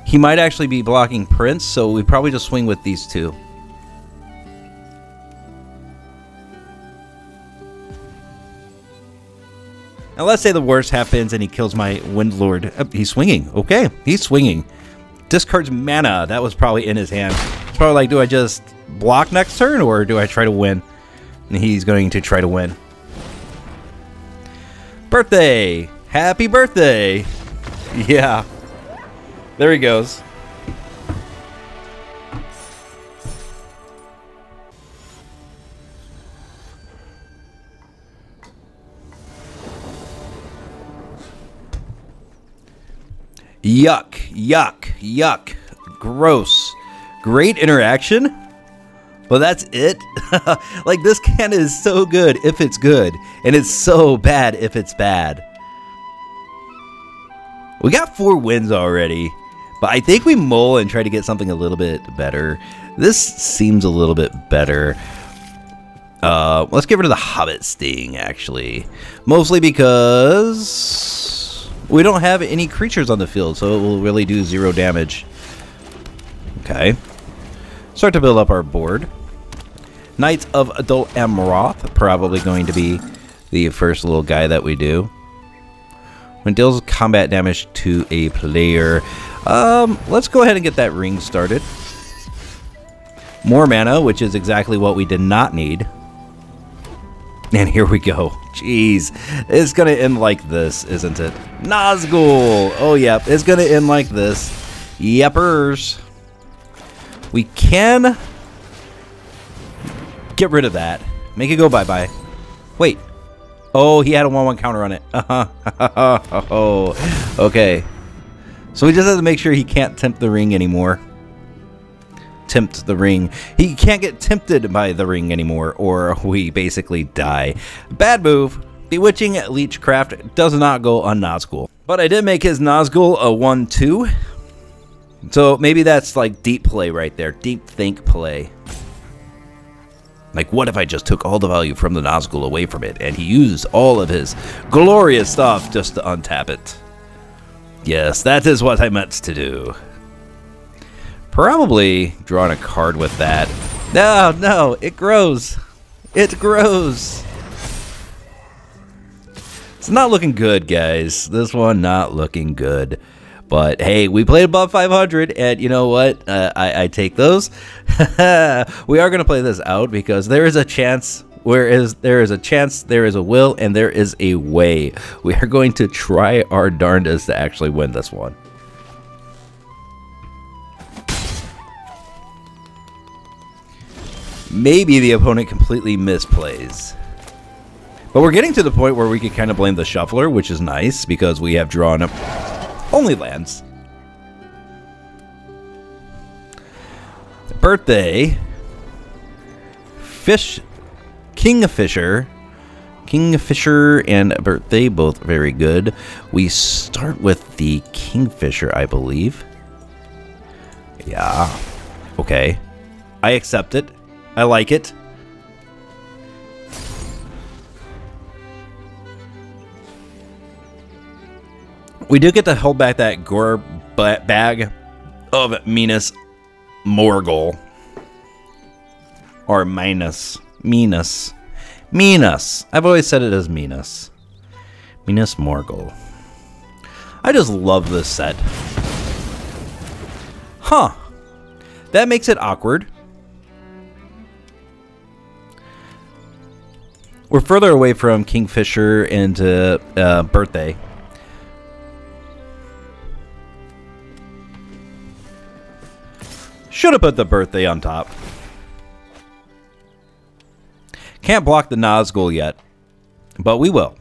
he might actually be blocking Prince, so we probably just swing with these 2. Now let's say the worst happens and he kills my Wind Lord. He's swinging. Okay, he's swinging. Discards mana. That was probably in his hand. It's probably like, do I just block next turn or do I try to win? And he's going to try to win. Birthday! Happy birthday! Yeah. There he goes. Yuck, yuck, yuck. Gross. Great interaction, but that's it? Like, this can is so good if it's good, and it's so bad if it's bad. We got 4 wins already, but I think we mull and try to get something a little bit better. This seems a little bit better. Let's get rid of the Hobbit Sting, actually. Mostly because we don't have any creatures on the field, so it will really do 0 damage. Okay. Start to build up our board. Knights of Dol Amroth, probably going to be the first little guy that we do. When deals combat damage to a player. Let's go ahead and get that ring started. More mana, which is exactly what we did not need. And here we go. Jeez. It's going to end like this, isn't it? Nazgul! Oh, yep. It's going to end like this. Yepers. We can get rid of that. Make it go bye-bye. Wait. Oh, he had a 1/1 counter on it. Oh, okay. So we just have to make sure he can't tempt the ring anymore. Tempt the ring. He can't get tempted by the ring anymore, or we basically die. Bad move. Bewitching Leechcraft does not go on Nazgul. But I did make his Nazgul a 1/2. So maybe that's like deep play right there. Deep think play. Like, what if I just took all the value from the Nazgul away from it, and he used all of his glorious stuff just to untap it? Yes, that is what I meant to do. Probably drawing a card with that. No, it grows. It grows. It's not looking good, guys. This one not looking good. But hey, we played above 500, and you know what? I take those. We are going to play this out because there is a chance. There is a chance, there is a will, and there is a way. We are going to try our darndest to actually win this one. Maybe the opponent completely misplays. But we're getting to the point where we can kind of blame the shuffler, which is nice because we have drawn up only lands. Birthday. Kingfisher and Birthday, both very good. We start with the Kingfisher, I believe. Yeah. Okay. I accept it. I like it. We do get to hold back that gore bag of Minas Morgul. Or Minas. I've always said it as Minas. Minas Morgul. I just love this set. Huh. That makes it awkward. We're further away from Kingfisher and Birthday. Should have put the Birthday on top. Can't block the Nazgul yet, but we will.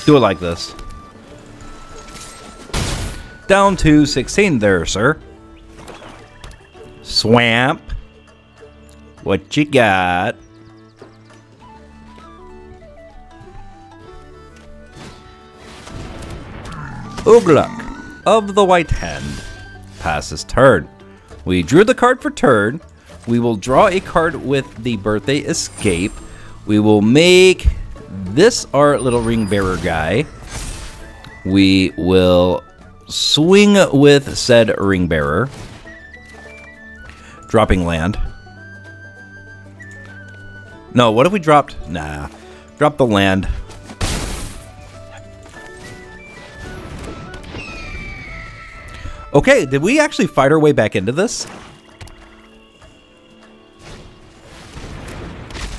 Do it like this. Down to 16 there, sir. Swamp. What you got? Ugluk of the White Hand passes turn. We drew the card for turn. We will draw a card with the Birthday Escape. We will make this our little ring bearer guy. We will swing with said ring bearer. Dropping land. No, what if we dropped? Nah. Drop the land. Okay, did we actually fight our way back into this?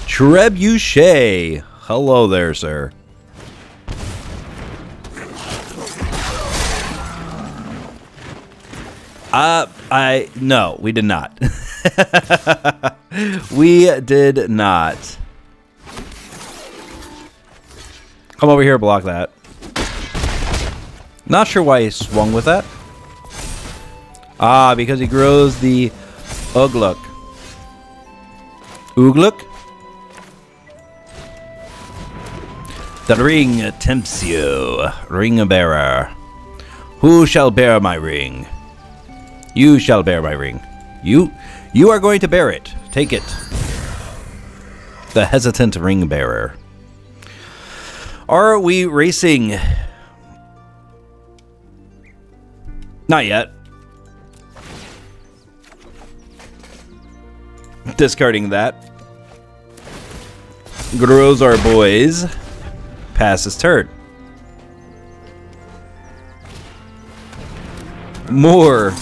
Trebuchet. Hello there, sir. No, we did not. We did not. Come over here, block that. Not sure why he swung with that. Ah, because he grows the Ugluk. Ugluk? The ring tempts you, ring bearer. Who shall bear my ring? You shall bear my ring. You are going to bear it. Take it. The hesitant ring bearer. Are we racing? Not yet. Discarding that. Grows our boys. Pass his turn. More.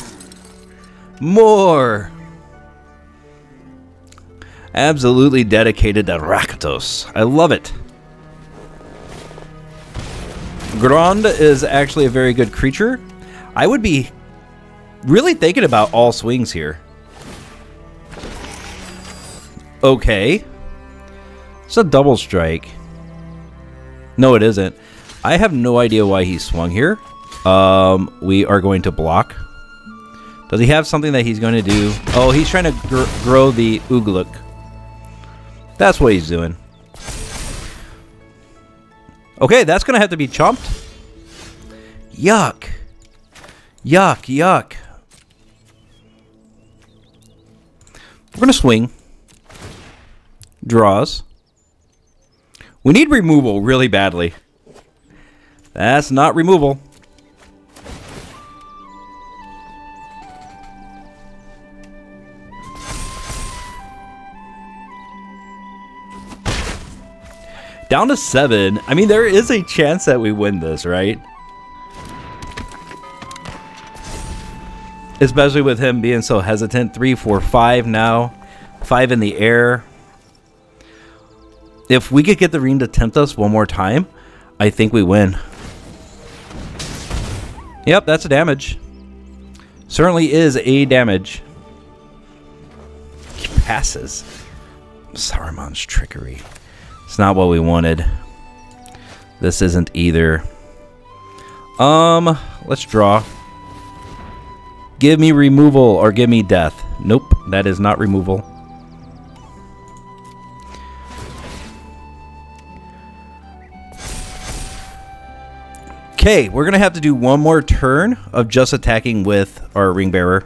Absolutely dedicated to Rakdos. I love it. Grand is actually a very good creature. I would be really thinking about all swings here. Okay. It's a double strike. No, it isn't. I have no idea why he swung here. We are going to block. Does he have something that he's going to do? Oh, he's trying to grow the Ooglook. That's what he's doing. Okay, that's going to have to be chomped. Yuck. Yuck. We're going to swing. Draws. We need removal really badly. That's not removal. Down to 7. I mean, there is a chance that we win this, right? Especially with him being so hesitant. 3, 4, 5 now. 5 in the air. If we could get the ring to tempt us one more time, I think we win. Yep, that's a damage. Certainly is a damage. He passes. Saruman's trickery. It's not what we wanted. This isn't either. Let's draw. Give me removal or give me death. Nope, that is not removal. Okay, we're going to have to do one more turn of just attacking with our ring bearer.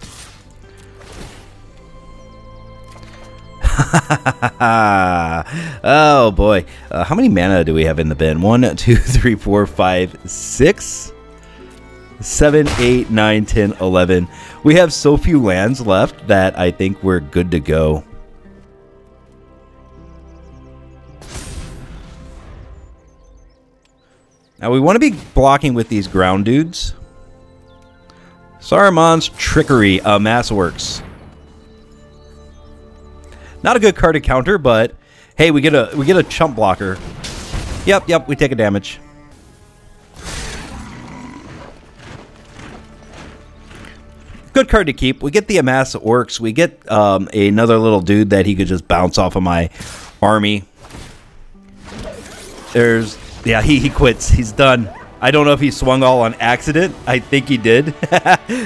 Oh boy. How many mana do we have in the bin? 1, 2, 3, 4, 5, 6, 7, 8, 9, 10, 11. We have so few lands left that I think we're good to go. Now we want to be blocking with these ground dudes. Saruman's trickery, Massworks. Not a good card to counter, but hey, we get a chump blocker. Yep, we take a damage. Good card to keep. We get the Amass Orcs. We get another little dude that he could just bounce off of my army. Yeah, he quits. He's done. I don't know if he swung all on accident. I think he did.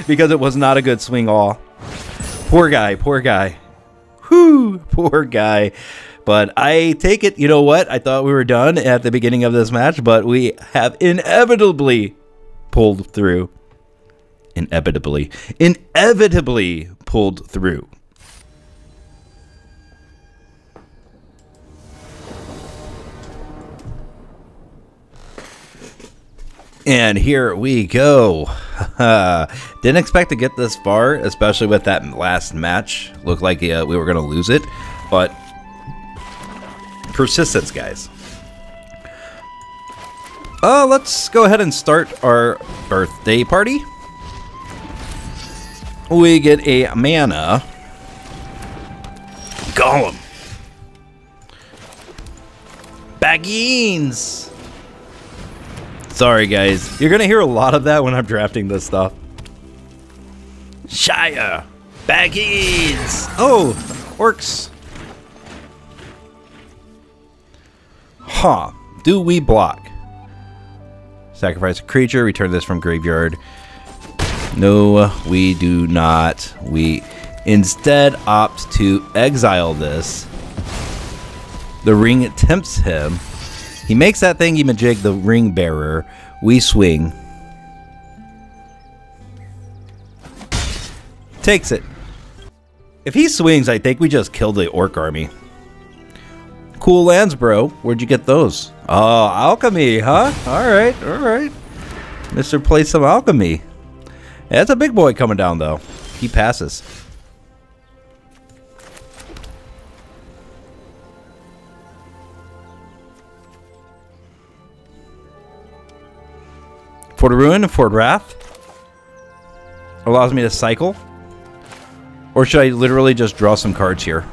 Because it was not a good swing all. Poor guy. Whew, poor guy. But I take it, you know what? I thought we were done at the beginning of this match, but we have inevitably pulled through. Inevitably pulled through. And here we go. Didn't expect to get this far, especially with that last match. Looked like we were going to lose it, but persistence, guys. Let's go ahead and start our birthday party. We get a mana golem. Baggins. Sorry, guys. You're going to hear a lot of that when I'm drafting this stuff. Shire. Baggins. Oh, orcs. Huh. Do we block? Sacrifice a creature. Return this from graveyard. No, we do not. We instead opt to exile this. The ring tempts him. He makes that thingy-majig the ring bearer. We swing. Takes it. If he swings, I think we just killed the orc army. Cool lands, bro. Where'd you get those? Oh, alchemy, huh? Alright, alright. Mr. Play some alchemy. Yeah, that's a big boy coming down, though. He passes. Fort of Ruin and Fort Wrath allows me to cycle. Or should I literally just draw some cards here?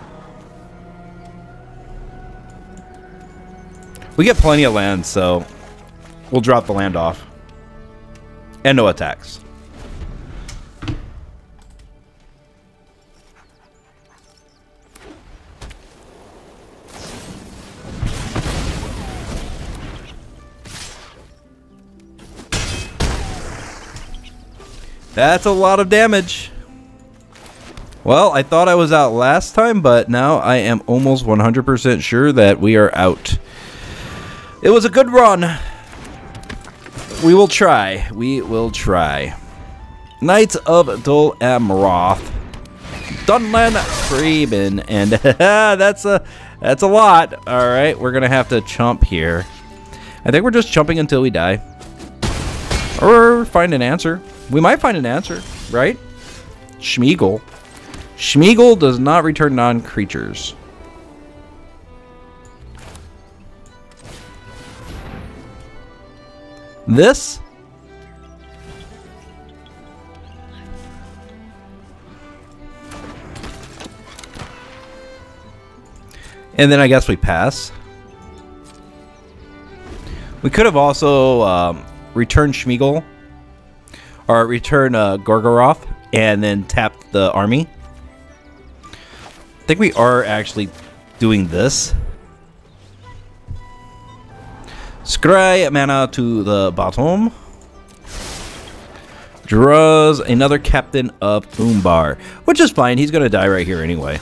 We get plenty of land, so we'll drop the land off. And no attacks. That's a lot of damage. Well, I thought I was out last time, but now I am almost 100% sure that we are out. It was a good run. We will try. We will try. Knights of Dol Amroth. Dunlan Freeman. And that's a lot. Alright, we're gonna have to chump here. I think we're just chumping until we die. Or find an answer. We might find an answer, right? Schmeagle. Schmeagle does not return non-creatures. This? And then I guess we pass. We could have also returned Schmeagle. Or return Gorgoroth and then tap the army. I think we are actually doing this. Scry mana to the bottom. Draws another Captain of Umbar, which is fine. He's going to die right here anyway.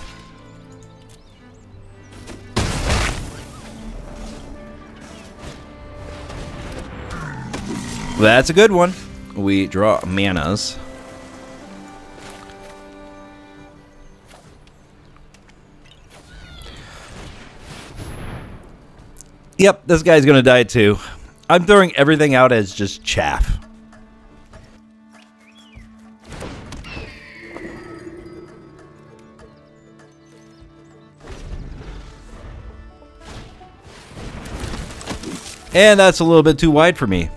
That's a good one. We draw manas. Yep, this guy's gonna die too. I'm throwing everything out as just chaff. And that's a little bit too wide for me.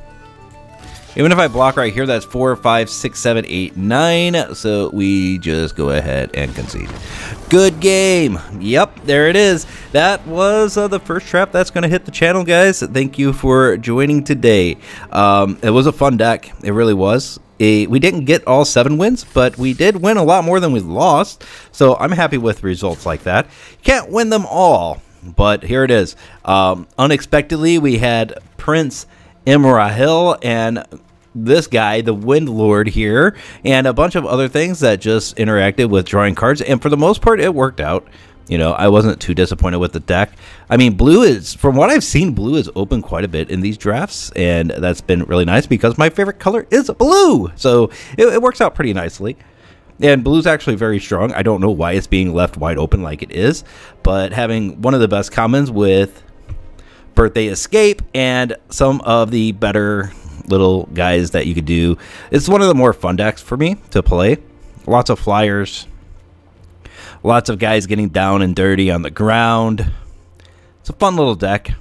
Even if I block right here, that's 4, 5, 6, 7, 8, 9. So we just go ahead and concede. Good game. Yep, there it is. That was the first trap that's going to hit the channel, guys. Thank you for joining today. It was a fun deck. It really was. We didn't get all 7 wins, but we did win a lot more than we lost. So I'm happy with results like that. Can't win them all, but here it is. Unexpectedly, we had Prince Imrahil and this guy, the Wind Lord here, and a bunch of other things that just interacted with drawing cards, and for the most part it worked out. You know, I wasn't too disappointed with the deck. I mean, blue is, from what I've seen, blue is open quite a bit in these drafts, and that's been really nice because my favorite color is blue, so it works out pretty nicely. And blue's actually very strong. I don't know why it's being left wide open like it is, but having one of the best commons with Birthday Escape and some of the better little guys that you could do. It's one of the more fun decks for me to play. Lots of flyers. Lots of guys getting down and dirty on the ground. It's a fun little deck.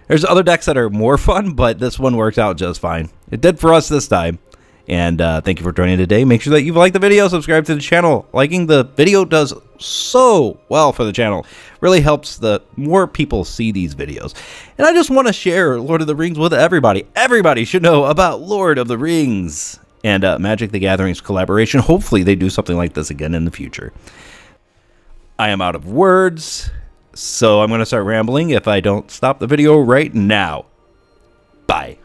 There's other decks that are more fun, but this one works out just fine. It did for us this time. And thank you for joining today. Make sure that you've liked the video, subscribe to the channel. Liking the video does so well for the channel. Really helps the more people see these videos. And I just want to share Lord of the Rings with everybody. Everybody should know about Lord of the Rings and Magic the Gathering's collaboration. Hopefully they do something like this again in the future. I am out of words, so I'm going to start rambling if I don't stop the video right now. Bye.